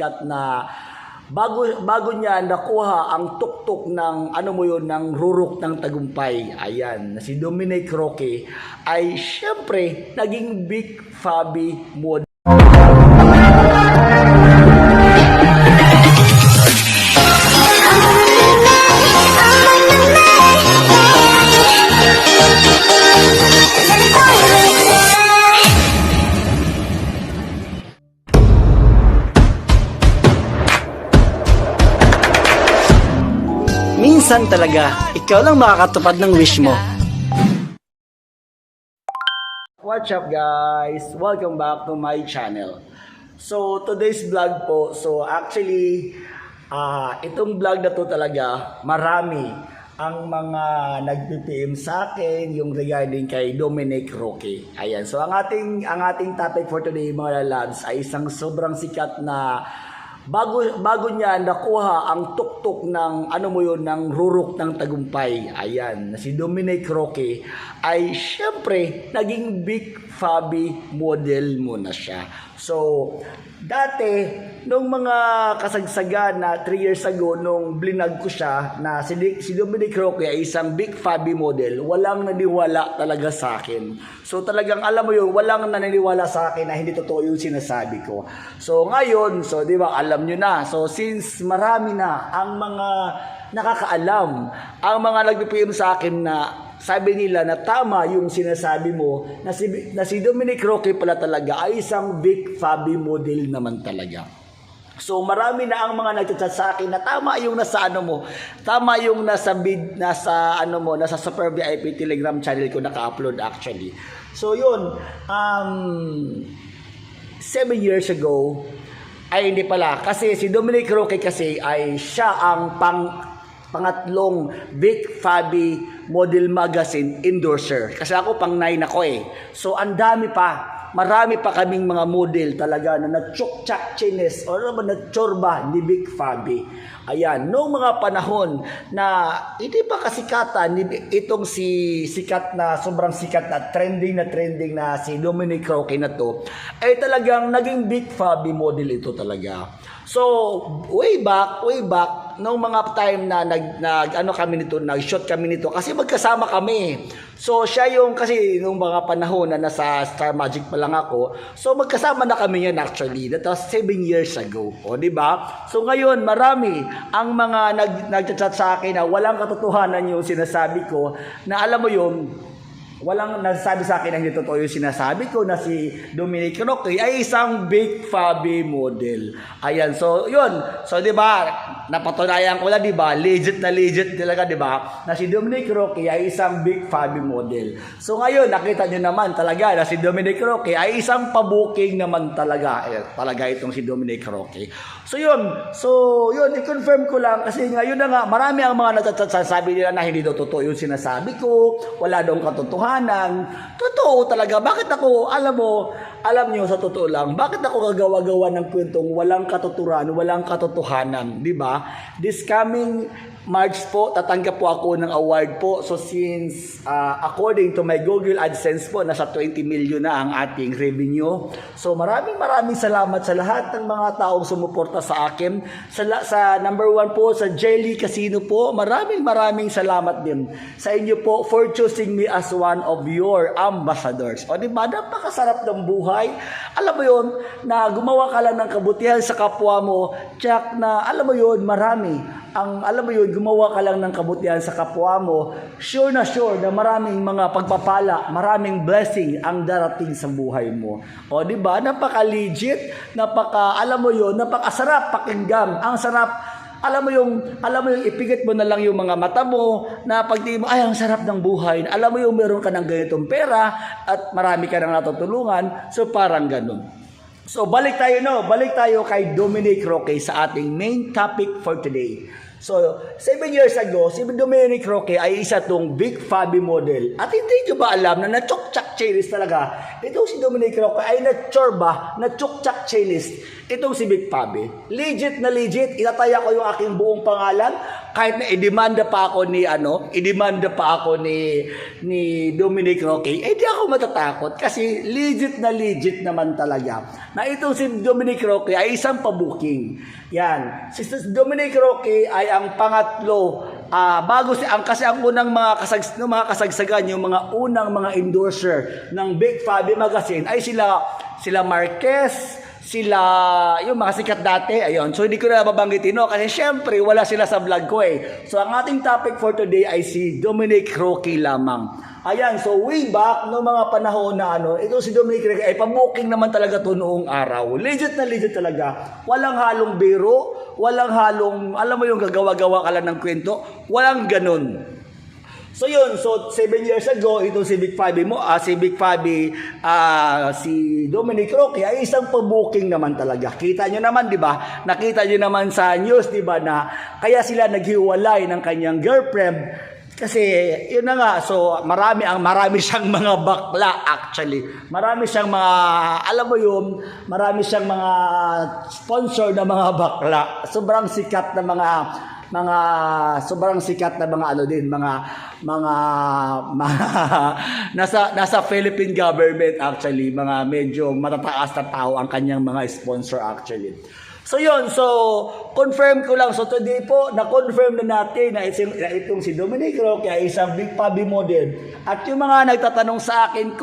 sikat na bago niya nakuha ang tuktok ng ng rurok ng tagumpay. Ayan, na si Dominic Roque ay syempre naging Big Fabi model. Minsan talaga, ikaw lang makakatupad ng wish mo. What's up guys? Welcome back to my channel. So today's vlog po, actually itong vlog na to talaga, marami ang mga nag-PM sa akin yung regarding kay Dominic Roque. Ayan, so ang ating topic for today mga lads ay isang sobrang sikat na bago niya nakuha ang tuktok ng ng rurok ng tagumpay. Ayan, na si Dominic Roque ay syempre naging Big Fabi model muna siya. So dati nung mga kasagsagan na 3 years ago nung blinag ko siya na si Dominic Roque ay isang Big Fabi model, walang naniwala talaga sa akin. So talagang alam mo yun, walang naniniwala sa akin na hindi totoo yung sinasabi ko. So ngayon, so di ba alam nyo na. So since marami na ang mga nakakaalam, ang mga nag-PM sa akin na sabi nila na tama yung sinasabi mo na si Dominic Roque pala talaga ay isang Big Fabi model naman talaga. So marami na ang mga nagchat sa akin na tama yung nasa tama yung nasa Super VIP Telegram channel ko naka-upload actually. So yun, 7 years ago ay hindi pala kasi si Dominic Roque kasi ay siya ang pangatlong Big Fabi Model Magazine endorser. Kasi ako pang 9 ako eh. So ang marami pa kaming mga model talaga na natsuktsak chines o naman natsorba ni Big Fabi. Ayan, noong mga panahon na hindi pa kasikatan itong sobrang sikat na trending na si Dominic Roque na to, ay talagang naging Big Fabi model ito talaga. So, way back, nung mga time na nag-shoot kami nito kasi magkasama kami. So, siya yung kasi nung mga panahon na nasa Star Magic pa lang ako, so magkasama na kami yan actually. That was 7 years ago. O, di ba? So, ngayon, marami ang mga nag-chat sa akin na walang katotohanan yung sinasabi ko na alam mo yung walang nasasabi sa akin na hindi totoo yung sinasabi ko na si Dominic Roque ay isang Big Fabi model. Ayan, so yun. So 'di ba? Napatunayan ko na 'di ba? Legit talaga 'di ba? Na si Dominic Roque ay isang Big Fabi model. So ngayon, nakita niyo naman talaga na si Dominic Roque ay isang pabuking naman talaga. Talaga itong si Dominic Roque. So yun, i-confirm ko lang kasi ngayon na nga marami ang mga nagsasabi nila na hindi daw totoo yung sinasabi ko, wala daw katotohanan. Totoo talaga. Bakit ako, alam niyo sa totoo lang, bakit ako gagawa-gawa ng kwentong walang katotohanan, di ba? This coming March po, tatanggap po ako ng award po. So since according to my Google AdSense po, nasa 20 million na ang ating revenue. So maraming salamat sa lahat ng mga taong sumuporta sa akin. Sa number 1 po, sa Jelly Casino po, maraming salamat din sa inyo po for choosing me as one of your ambassadors. O diba, napakasarap ng buhay. Alam mo yun, na gumawa ka lang ng kabutihan sa kapwa mo, tsak na, alam mo yun, gumawa ka lang ng kabutihan sa kapwa mo, sure na maraming mga pagpapala, maraming blessing ang darating sa buhay mo. O di ba? Napaka-legit, napakasarap pakinggan. Ang sarap. Alam mo yung ipigit mo na lang yung mga mata mo na pagtingin mo, ay ang sarap ng buhay. Alam mo yung meron ka ng ganitong pera at marami ka nang natutulungan. So parang ganun. So balik tayo kay Dominic Roque sa ating main topic for today. So, 7 years ago, si Dominic Roque ay isa tong Big Fabi model. At hindi nyo ba alam na na-chok-chak chainless talaga? Itong si Dominic Roque ay na-chorba, na-chok-chak chainless. Itong si Big Fabi. Legit na legit. Itataya ko yung aking buong pangalan. Kahit na idemanda pa ako ni Dominic Roque, di ako matatakot. Kasi legit na legit naman talaga. Na itong si Dominic Roque ay isang pabuking. Yan. Si Dominic Roque ay ang pangatlo, kasi ang unang mga kasagsagan, yung mga unang mga endorser ng Big Fabi Magazine ay sila Marquez, yung mga sikat dati, ayun. So hindi ko na babanggitin, no? Kasi syempre wala sila sa vlog ko eh. So ang ating topic for today ay si Dominic Roque lamang. Ayan, so way back no mga panahon na ito si Dominic Roque ay pabuking naman talaga to noong araw. Legit na legit talaga. Walang halong biro, walang halong, alam mo yung gagawa-gawa ka lang ng kwento, walang ganun. So yun, 7 years ago, ito si Big Fabi si Dominic Roque ay isang pabuking naman talaga. Kita nyo naman, di ba? Nakita nyo naman sa news, di ba, na kaya sila naghiwalay ng kanyang girlfriend. Kasi, yun na nga, so marami siyang mga bakla actually. Marami siyang mga, alam mo yun, marami siyang mga sponsor na mga bakla. Sobrang sikat na mga nasa Philippine government actually, mga medyo matataas na tao ang kanyang mga sponsor actually. So yun, confirm ko lang. So today po, na-confirm na natin na itong si Dominic Roque ay isang Big Fabi model. At yung mga nagtatanong sa akin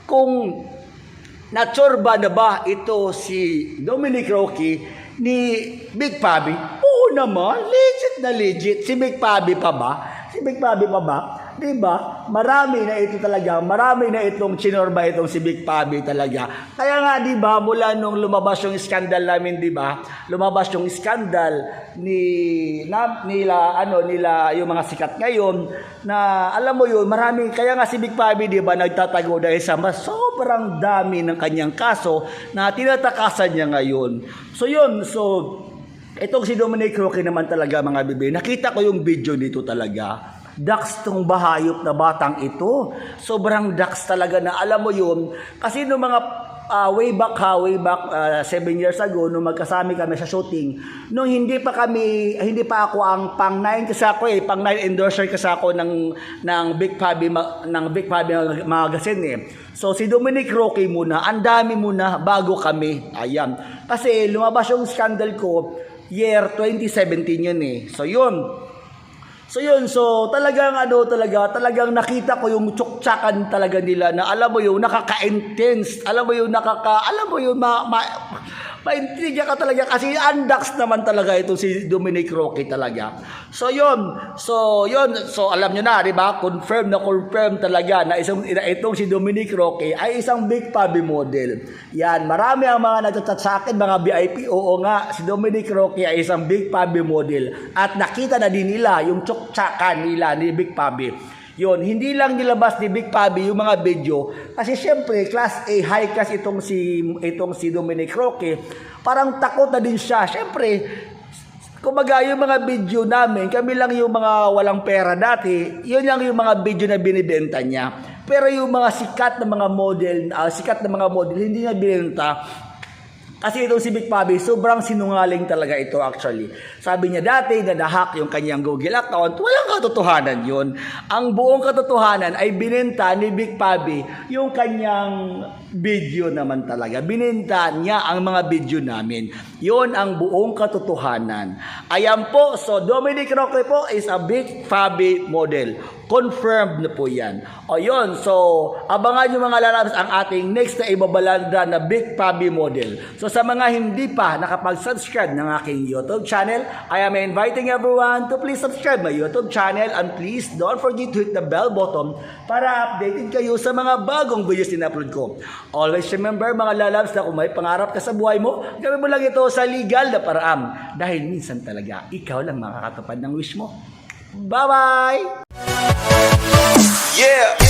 kung na-chorba na ba ito si Dominic Roque ni Big Fabi? Oo naman, legit na legit. Si Big Fabi pa ba? Diba? Marami na itong chinorba itong si Big Fabi talaga. Kaya nga, diba, mula nung lumabas yung scandal namin, diba? Lumabas yung scandal nila yung mga sikat ngayon na alam mo yun, kaya nga si Big Fabi, diba, nagtatago dahil sa sobrang dami ng kanyang kaso na tinatakasan niya ngayon. So yun, itong si Dominic Roque naman talaga, mga bebe, nakita ko yung video dito talaga. Dax tong bahayop na batang ito. Sobrang dax talaga na alam mo yun. Kasi nung mga way back 7 years ago, nung magkasami kami sa shooting, nung hindi pa ako ang pang-9 kasi ako pang-9 endorser kasi ako ng Big Fabi Magazine eh. So si Dominic Roque muna, ang dami muna bago kami. Ayan. Kasi lumabas yung scandal ko year 2017 yun eh. So talagang nakita ko yung tsuktsakan talaga nila na alam mo yung nakaka-intense, ma-intriga ka talaga kasi undax naman talaga ito si Dominic Roque talaga. So alam nyo na, di ba? Confirm talaga na itong si Dominic Roque ay isang Big Fabi model. Yan, marami ang mga nagchat sa akin, mga VIP, oo nga, si Dominic Roque ay isang Big Fabi model. At nakita na din nila yung tsuktsakan nila ni Big Fabi. Yun, hindi lang nilabas ni Big Fabi yung mga video kasi syempre class A high class itong si Dominic Roque. Parang takot na din siya. Syempre, kumbaga yung mga video namin, kami lang yung mga walang pera dati, yun lang yung mga video na binibenta niya. Pero yung mga sikat na mga model, hindi niya binenta. Kasi itong si Big Fabi, sobrang sinungaling talaga ito actually. Sabi niya dati na na-hack yung kanyang Google account, walang katotohanan yun. Ang buong katotohanan ay binenta ni Big Fabi yung kanyang video naman talaga. Binenta niya ang mga video namin. Yun ang buong katotohanan. Ayan po, so Dominic Roque po is a Big Fabi model. Confirmed na po yan. O yun, so abangan nyo mga lalabs ang ating next na ibabalanda na Big Fabi model. So sa mga hindi pa nakapag-subscribe ng aking YouTube channel, I am inviting everyone to please subscribe my YouTube channel and please don't forget to hit the bell button para updated kayo sa mga bagong videos na upload ko. Always remember mga lalabs na kung may pangarap ka sa buhay mo, gawin mo lang ito sa legal na paraan. Dahil minsan talaga, ikaw lang makakatupad ng wish mo. Bye-bye! Yeah.